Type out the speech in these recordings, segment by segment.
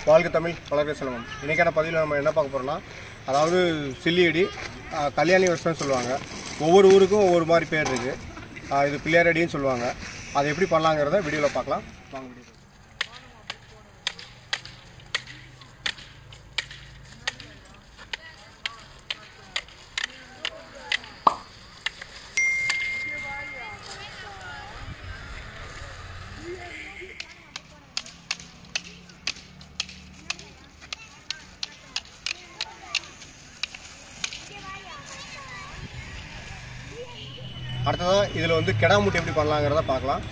வாழ்க தமிழ் வளர்க செல்வம். இன்றைக்கான பதிவில் நம்ம என்ன பார்க்க போகிறோம்னா, அதாவது சில்லியடி கல்யாணி வருஷம்னு சொல்லுவாங்க. ஒவ்வொரு ஊருக்கும் ஒவ்வொரு மாதிரி பேர் இருக்குது. இது பிள்ளையாரடின்னு சொல்லுவாங்க. அதை எப்படி பண்ணலாங்கிறத வீடியோவில் பார்க்கலாம். வாங்க வீடியோ. அடுத்ததாக இதில் வந்து கிடாமுட்டை எப்படி பண்ணலாங்கிறத பார்க்கலாம்.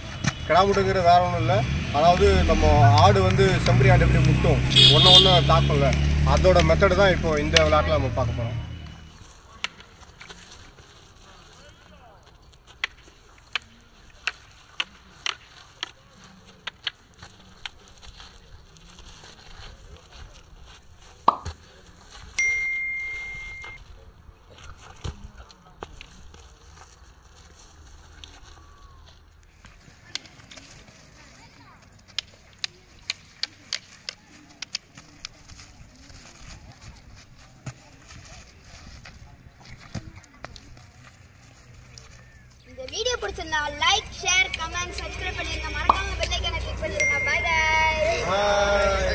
கிடாமுட்டைங்கிறது வேறு ஒன்றும் இல்லை, அதாவது நம்ம ஆடு வந்து செம்பரி ஆடு எப்படி முட்டும் ஒன்று தாக்கும்ல, அதோட மெத்தடு தான் இப்போ இந்த விளையாட்டில் நம்ம பார்க்க போகிறோம். இந்த வீடியோ பிடிச்சிருந்தா லைக், ஷேர், கமெண்ட், சப்ஸ்கிரைப் பண்ணிருங்க. மறக்காம பெல் ஐகானை கிளிக் பண்ணிருங்க. Bye by.